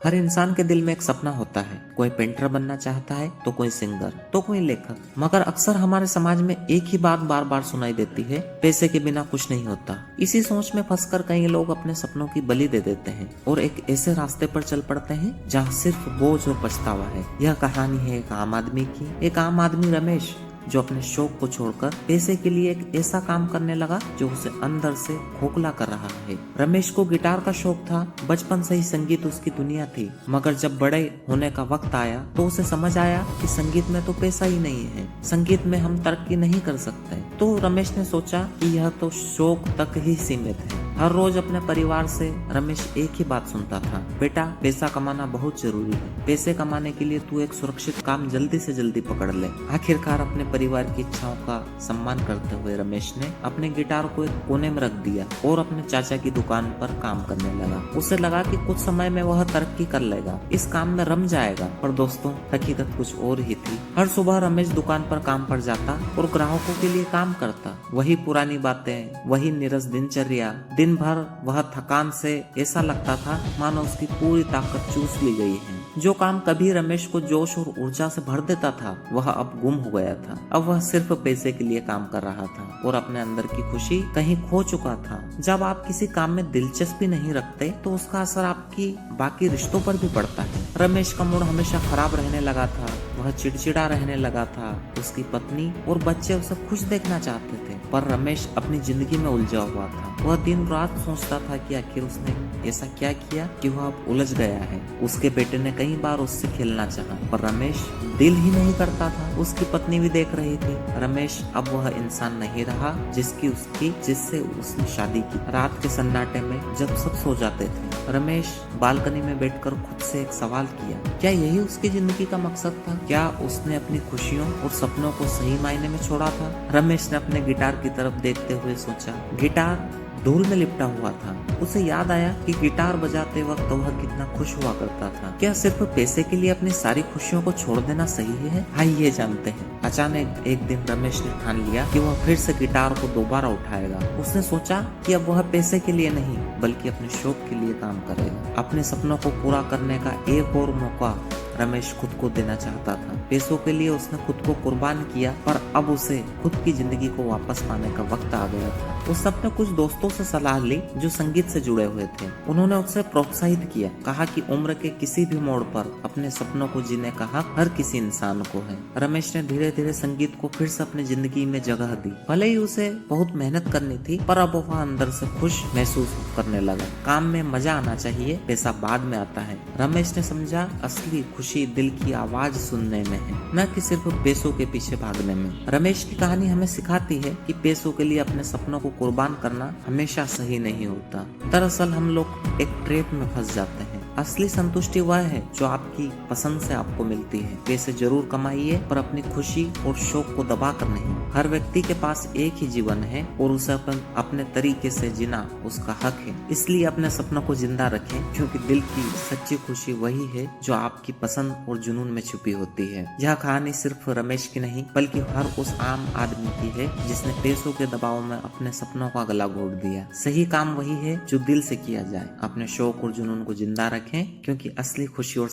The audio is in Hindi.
हर इंसान के दिल में एक सपना होता है। कोई पेंटर बनना चाहता है, तो कोई सिंगर, तो कोई लेखक। मगर अक्सर हमारे समाज में एक ही बात बार बार सुनाई देती है, पैसे के बिना कुछ नहीं होता। इसी सोच में फंसकर कई लोग अपने सपनों की बलि दे देते हैं और एक ऐसे रास्ते पर चल पड़ते हैं जहाँ सिर्फ बोझ और पछतावा है। यह कहानी है एक आम आदमी की। एक आम आदमी रमेश, जो अपने शौक को छोड़कर पैसे के लिए एक ऐसा काम करने लगा जो उसे अंदर से खोखला कर रहा है। रमेश को गिटार का शौक था। बचपन से ही संगीत उसकी दुनिया थी। मगर जब बड़े होने का वक्त आया तो उसे समझ आया कि संगीत में तो पैसा ही नहीं है, संगीत में हम तरक्की नहीं कर सकते। तो रमेश ने सोचा कि यह तो शौक तक ही सीमित है। हर रोज अपने परिवार से रमेश एक ही बात सुनता था, बेटा पैसा कमाना बहुत जरूरी है। पैसे कमाने के लिए तू एक सुरक्षित काम जल्दी से जल्दी पकड़ ले। आखिरकार अपने परिवार की इच्छाओं का सम्मान करते हुए रमेश ने अपने गिटार को एक कोने में रख दिया और अपने चाचा की दुकान पर काम करने लगा। उसे लगा कि कुछ समय में वह तरक्की कर लेगा, इस काम में रम जाएगा। पर दोस्तों, हकीकत कुछ और ही थी। हर सुबह रमेश दुकान पर काम पर जाता और ग्राहकों के लिए काम करता। वही पुरानी बातें, वही नीरस दिनचर्या। दिन भर वह थकान से ऐसा लगता था मानो उसकी पूरी ताकत चूस ली गई है। जो काम कभी रमेश को जोश और ऊर्जा से भर देता था, वह अब गुम हो गया था। अब वह सिर्फ पैसे के लिए काम कर रहा था और अपने अंदर की खुशी कहीं खो चुका था। जब आप किसी काम में दिलचस्पी नहीं रखते तो उसका असर आपकी बाकी रिश्तों पर भी पड़ता है। रमेश का मूड हमेशा खराब रहने लगा था। वह चिड़चिड़ा रहने लगा था। उसकी पत्नी और बच्चे उसे खुश देखना चाहते थे, पर रमेश अपनी जिंदगी में उलझा हुआ था। वह दिन रात सोचता था कि आखिर उसने ऐसा क्या किया कि वह अब उलझ गया है। उसके बेटे ने कई बार उससे खेलना चाहा, पर रमेश दिल ही नहीं करता था। उसकी पत्नी भी देख रही थी। रमेश अब वह इंसान नहीं रहा जिससे उसने शादी की। रात के सन्नाटे में जब सब सो जाते थे, रमेश बालकनी में बैठकर खुद से एक सवाल किया, क्या यही उसकी जिंदगी का मकसद था? क्या उसने अपनी खुशियों और सपनों को सही मायने में छोड़ा था? रमेश ने अपने गिटार की तरफ देखते हुए सोचा। गिटार धूल में लिपटा हुआ था। उसे याद आया कि गिटार बजाते वक्त वह कितना खुश हुआ करता था। क्या सिर्फ पैसे के लिए अपनी सारी खुशियों को छोड़ देना सही है? आइए जानते हैं। अचानक एक दिन रमेश ने ठान लिया कि वह फिर से गिटार को दोबारा उठाएगा। उसने सोचा कि अब वह पैसे के लिए नहीं, बल्कि अपने शौक के लिए काम करेगा। अपने सपनों को पूरा करने का एक और मौका रमेश खुद को देना चाहता था। पैसों के लिए उसने खुद को कुर्बान किया, पर अब उसे खुद की जिंदगी को वापस पाने का वक्त आ गया था। उस सबने कुछ दोस्तों से सलाह ली जो संगीत से जुड़े हुए थे। उन्होंने उसे प्रोत्साहित किया, कहा कि उम्र के किसी भी मोड़ पर अपने सपनों को जीने का हक हर किसी इंसान को है। रमेश ने धीरे धीरे संगीत को फिर से अपनी जिंदगी में जगह दी। भले ही उसे बहुत मेहनत करनी थी, पर अब वह अंदर से खुश महसूस करने लगा। काम में मजा आना चाहिए, पैसा बाद में आता है। रमेश ने समझा असली खुशी दिल की आवाज सुनने में है, न कि सिर्फ पैसों के पीछे भागने में। रमेश की कहानी हमें सिखाती है कि पैसों के लिए अपने सपनों को कुर्बान करना हमेशा सही नहीं होता। दरअसल हम लोग एक ट्रैप में फंस जाते हैं। असली संतुष्टि वह है जो आपकी पसंद से आपको मिलती है। पैसे जरूर कमाइए, पर अपनी खुशी और शौक को दबा कर नहीं। हर व्यक्ति के पास एक ही जीवन है और उसे अपने तरीके से जीना उसका हक है। इसलिए अपने सपनों को जिंदा रखें, क्योंकि दिल की सच्ची खुशी वही है जो आपकी पसंद और जुनून में छुपी होती है। यह कहानी सिर्फ रमेश की नहीं, बल्कि हर उस आम आदमी की है जिसने पैसों के दबाव में अपने सपनों का गला घोट दिया। सही काम वही है जो दिल से किया जाए। अपने शौक और जुनून को जिंदा रखें, क्योंकि असली खुशी और